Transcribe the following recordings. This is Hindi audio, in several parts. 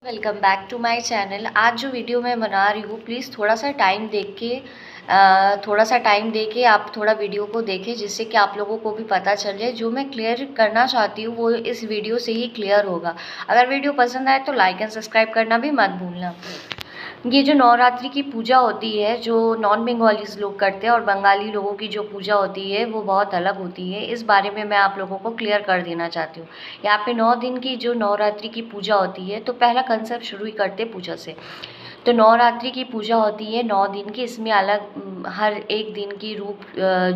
Welcome back to my channel. आज जो वीडियो मैं बना रही हूँ, प्लीज़ थोड़ा सा टाइम दे के आप थोड़ा वीडियो को देखें, जिससे कि आप लोगों को भी पता चल जाए। जो मैं क्लियर करना चाहती हूँ वो इस वीडियो से ही क्लियर होगा। अगर वीडियो पसंद आए तो लाइक एंड सब्सक्राइब करना भी मत भूलना। ये जो नवरात्रि की पूजा होती है, जो नॉन बंगालीज लोग करते हैं, और बंगाली लोगों की जो पूजा होती है वो बहुत अलग होती है। इस बारे में मैं आप लोगों को क्लियर कर देना चाहती हूँ। यहाँ पे 9 दिन की जो नवरात्रि की पूजा होती है, तो पहला कंसेप्ट शुरू ही करते पूजा से। तो नवरात्रि की पूजा होती है 9 दिन की। इसमें अलग हर एक दिन की रूप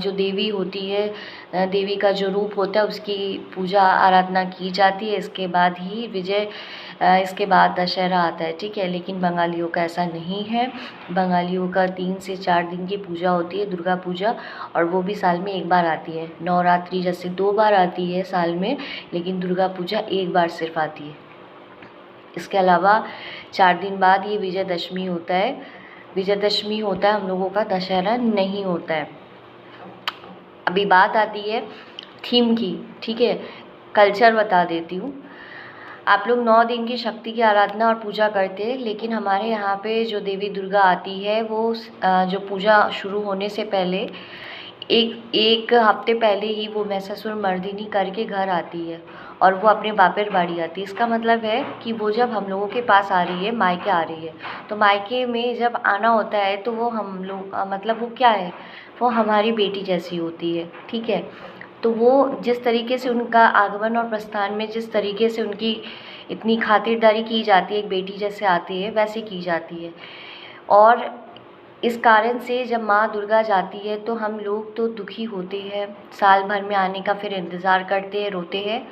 जो देवी होती है, देवी का जो रूप होता है उसकी पूजा आराधना की जाती है। इसके बाद ही इसके बाद दशहरा आता है, ठीक है। लेकिन बंगालियों का ऐसा नहीं है। बंगालियों का 3 से 4 दिन की पूजा होती है, दुर्गा पूजा, और वो भी साल में एक बार आती है। नवरात्रि जैसे 2 बार आती है साल में, लेकिन दुर्गा पूजा एक बार सिर्फ आती है। इसके अलावा 4 दिन बाद ये विजयदशमी होता है। विजयदशमी होता है हम लोगों का, दशहरा नहीं होता है। अभी बात आती है थीम की, ठीक है। कल्चर बता देती हूँ। आप लोग 9 दिन की शक्ति की आराधना और पूजा करते हैं, लेकिन हमारे यहाँ पे जो देवी दुर्गा आती है वो जो पूजा शुरू होने से पहले एक हफ्ते पहले ही वो महिषासुर मर्दिनी करके घर आती है, और वो अपने बापेर बाड़ी आती है। इसका मतलब है कि वो जब हम लोगों के पास आ रही है, मायके आ रही है, तो मायके में जब आना होता है तो वो हम लोग मतलब वो क्या है, वो हमारी बेटी जैसी होती है, ठीक है। तो वो जिस तरीके से उनका आगमन और प्रस्थान में जिस तरीके से उनकी इतनी खातिरदारी की जाती है, एक बेटी जैसे आती है वैसे की जाती है। और इस कारण से जब माँ दुर्गा जाती है तो हम लोग तो दुखी होते हैं, साल भर में आने का फिर इंतज़ार करते हैं, रोते हैं।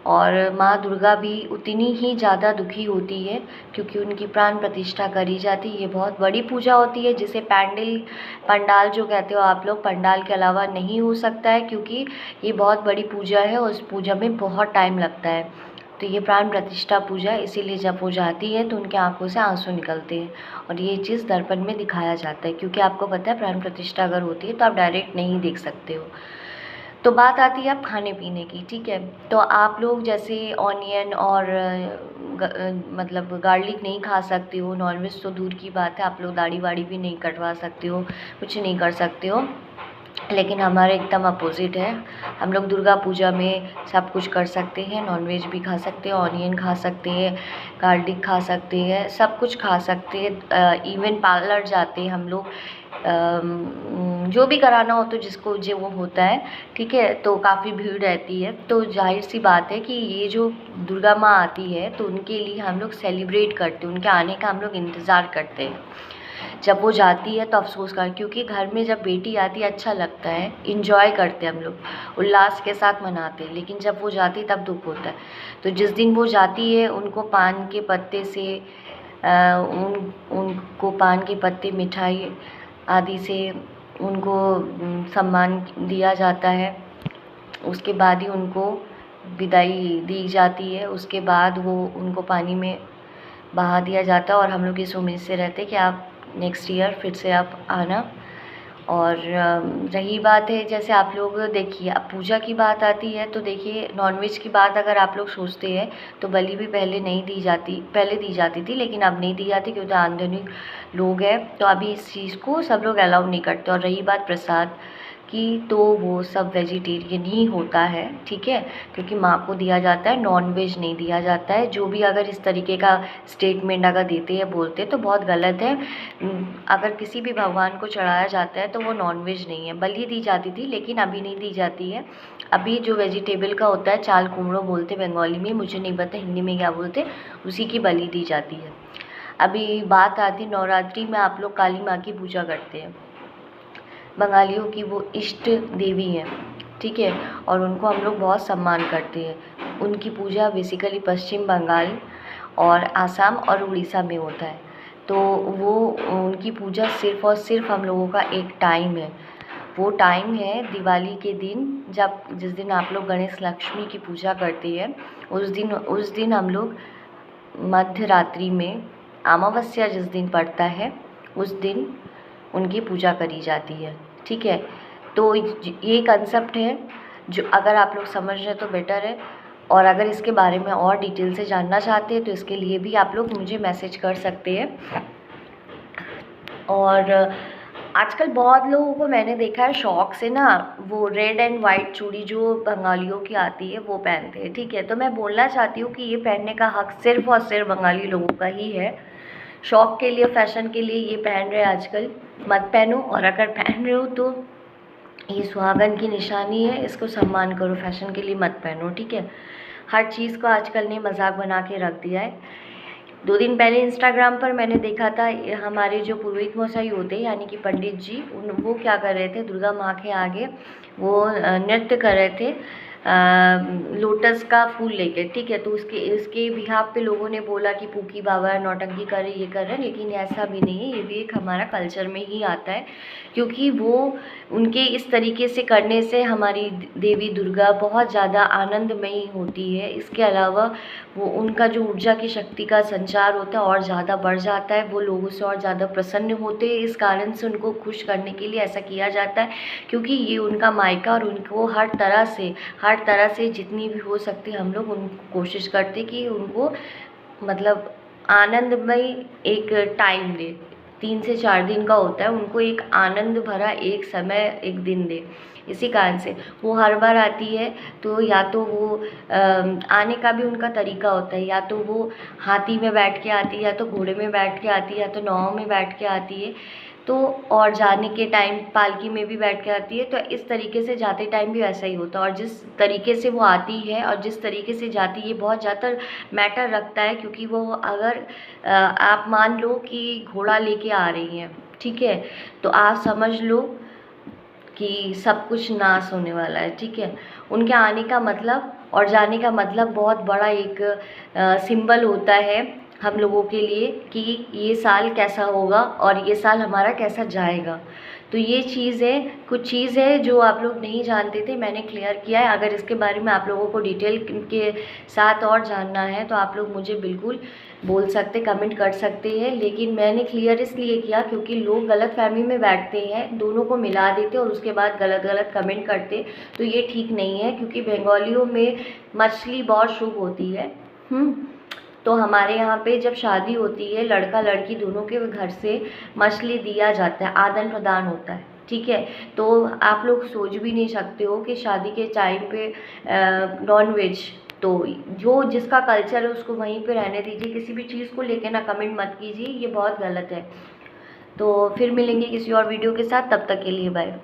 और माँ दुर्गा भी उतनी ही ज़्यादा दुखी होती है, क्योंकि उनकी प्राण प्रतिष्ठा करी जाती है। ये बहुत बड़ी पूजा होती है, जिसे पंडाल जो कहते हो आप लोग, पंडाल के अलावा नहीं हो सकता है, क्योंकि ये बहुत बड़ी पूजा है और उस पूजा में बहुत टाइम लगता है। तो ये प्राण प्रतिष्ठा पूजा है, इसीलिए जब वो जाती है तो उनकी आंखों से आंसू निकलते हैं, और ये चीज़ दर्पण में दिखाया जाता है, क्योंकि आपको पता है प्राण प्रतिष्ठा अगर होती है तो आप डायरेक्ट नहीं देख सकते हो। तो बात आती है अब खाने पीने की, ठीक है। तो आप लोग जैसे ऑनियन और मतलब गार्लिक नहीं खा सकते हो, नॉनवेज तो दूर की बात है, आप लोग दाढ़ी वाड़ी भी नहीं कटवा सकते हो, कुछ नहीं कर सकते हो। लेकिन हमारे एकदम अपोज़िट है। हम लोग दुर्गा पूजा में सब कुछ कर सकते हैं, नॉनवेज भी खा सकते हैं, ऑनियन खा सकते हैं, गार्लिक खा सकते हैं, सब कुछ खा सकते हैं। इवन पार्लर जाते हैं हम लोग, जो भी कराना हो तो जिसको जो वो होता है, ठीक है। तो काफ़ी भीड़ रहती है, तो जाहिर सी बात है कि ये जो दुर्गा माँ आती है तो उनके लिए हम लोग सेलिब्रेट करते हैं, उनके आने का हम लोग इंतज़ार करते हैं। जब वो जाती है तो अफ़सोस कर, क्योंकि घर में जब बेटी आती है अच्छा लगता है, इंजॉय करते हैं हम लोग, उल्लास के साथ मनाते हैं। लेकिन जब वो जाती है तब दुःख होता है। तो जिस दिन वो जाती है उनको पान के पत्ते से उनको पान के पत्ते, मिठाई आदि से उनको सम्मान दिया जाता है। उसके बाद ही उनको विदाई दी जाती है। उसके बाद वो उनको पानी में बहा दिया जाता है, और हम लोग इस उम्मीद से रहते हैं कि आप नेक्स्ट ईयर फिर से आप आना। और रही बात है, जैसे आप लोग देखिए, अब पूजा की बात आती है तो देखिए, नॉनवेज की बात अगर आप लोग सोचते हैं तो बलि भी पहले नहीं दी जाती, पहले दी जाती थी, लेकिन अब नहीं दी जाती, क्योंकि आधुनिक लोग हैं तो अभी इस चीज़ को सब लोग अलाउ नहीं करते। और रही बात प्रसाद की, तो वो सब वेजिटेरियन ही होता है, ठीक है, क्योंकि माँ को दिया जाता है, नॉनवेज नहीं दिया जाता है। जो भी अगर इस तरीके का स्टेटमेंट अगर देते हैं, बोलते हैं, तो बहुत गलत है। अगर किसी भी भगवान को चढ़ाया जाता है तो वो नॉनवेज नहीं है। बलि दी जाती थी, लेकिन अभी नहीं दी जाती है। अभी जो वेजिटेबल का होता है, चाल कुमड़ो बोलते बंगाली में, मुझे नहीं पता हिंदी में क्या बोलते, उसी की बलि दी जाती है। अभी बात आती नवरात्रि में आप लोग काली माँ की पूजा करते हैं। बंगालियों की वो इष्ट देवी हैं, ठीक है, और उनको हम लोग बहुत सम्मान करते हैं। उनकी पूजा बेसिकली पश्चिम बंगाल और आसाम और उड़ीसा में होता है। तो वो उनकी पूजा सिर्फ़ और सिर्फ हम लोगों का एक टाइम है। वो टाइम है दिवाली के दिन, जिस दिन आप लोग गणेश लक्ष्मी की पूजा करते हैं, उस दिन हम लोग मध्य रात्रि में, अमावस्या जिस दिन पड़ता है उस दिन उनकी पूजा करी जाती है, ठीक है। तो ये कंसेप्ट है, जो अगर आप लोग समझ रहे हैं तो बेटर है। और अगर इसके बारे में और डिटेल से जानना चाहते हैं तो इसके लिए भी आप लोग मुझे मैसेज कर सकते हैं। और आजकल बहुत लोगों को मैंने देखा है शौक से ना वो रेड एंड वाइट चूड़ी जो बंगालियों की आती है वो पहनते हैं, ठीक है। तो मैं बोलना चाहती हूँ कि ये पहनने का हक सिर्फ़ और सिर्फ बंगाली लोगों का ही है। शौक के लिए, फैशन के लिए ये पहन रहे हैं आजकल, मत पहनो। और अगर पहन रहे हो तो ये सुहागन की निशानी है, इसको सम्मान करो, फैशन के लिए मत पहनो, ठीक है। हर चीज़ को आजकल ने मजाक बना के रख दिया है। 2 दिन पहले इंस्टाग्राम पर मैंने देखा था, हमारे जो पुरोहित मशाई होते हैं यानी कि पंडित जी, वो क्या कर रहे थे, दुर्गा माँ के आगे वो नृत्य कर रहे थे लोटस का फूल लेके, ठीक है। तो इसके बिहाफ पे लोगों ने बोला कि पूकी बाबा नौटंकी कर रहे, ये कर रहे हैं, लेकिन ऐसा भी नहीं है। ये भी एक हमारा कल्चर में ही आता है, क्योंकि वो उनके इस तरीके से करने से हमारी देवी दुर्गा बहुत ज़्यादा आनंदमयी होती है। इसके अलावा वो उनका जो ऊर्जा की शक्ति का संचार होता है और ज़्यादा बढ़ जाता है, वो लोगों से और ज़्यादा प्रसन्न होते हैं। इस कारण से उनको खुश करने के लिए ऐसा किया जाता है, क्योंकि ये उनका मायका, और उनको हर तरह से जितनी भी हो सकती है हम लोग उनको कोशिश करते कि उनको मतलब आनंदमय एक टाइम दे। 3 से 4 दिन का होता है, उनको एक आनंद भरा एक समय, एक दिन दे। इसी कारण से वो हर बार आती है, तो या तो वो आने का भी उनका तरीका होता है, या तो वो हाथी में बैठ के आती है, या तो घोड़े में बैठ के आती है, या तो नाव में बैठ के आती है। तो और जाने के टाइम पालकी में भी बैठ के आती है। तो इस तरीके से जाते टाइम भी वैसा ही होता है, और जिस तरीके से वो आती है और जिस तरीके से जाती है बहुत ज़्यादा मैटर रखता है। क्योंकि वो अगर आप मान लो कि घोड़ा लेके आ रही हैं, ठीक है, तो आप समझ लो कि सब कुछ नाश होने वाला है, ठीक है। उनके आने का मतलब और जाने का मतलब बहुत बड़ा एक सिंबल होता है हम लोगों के लिए कि ये साल कैसा होगा और ये साल हमारा कैसा जाएगा। तो ये चीज़ है, कुछ चीज़ है जो आप लोग नहीं जानते थे, मैंने क्लियर किया है। अगर इसके बारे में आप लोगों को डिटेल के साथ और जानना है तो आप लोग मुझे बिल्कुल बोल सकते, कमेंट कर सकते हैं। लेकिन मैंने क्लियर इसलिए किया क्योंकि लोग गलतफहमी में बैठते हैं, दोनों को मिला देते और उसके बाद गलत कमेंट करते। तो ये ठीक नहीं है, क्योंकि बंगालियों में मछली बहुत शुभ होती है। तो हमारे यहाँ पे जब शादी होती है, लड़का लड़की दोनों के घर से मछली दिया जाता है, आदान प्रदान होता है, ठीक है। तो आप लोग सोच भी नहीं सकते हो कि शादी के टाइम पे नॉन वेज, तो जो जिसका कल्चर है उसको वहीं पे रहने दीजिए। किसी भी चीज़ को लेके ना कमेंट मत कीजिए, ये बहुत गलत है। तो फिर मिलेंगे किसी और वीडियो के साथ, तब तक के लिए बाय।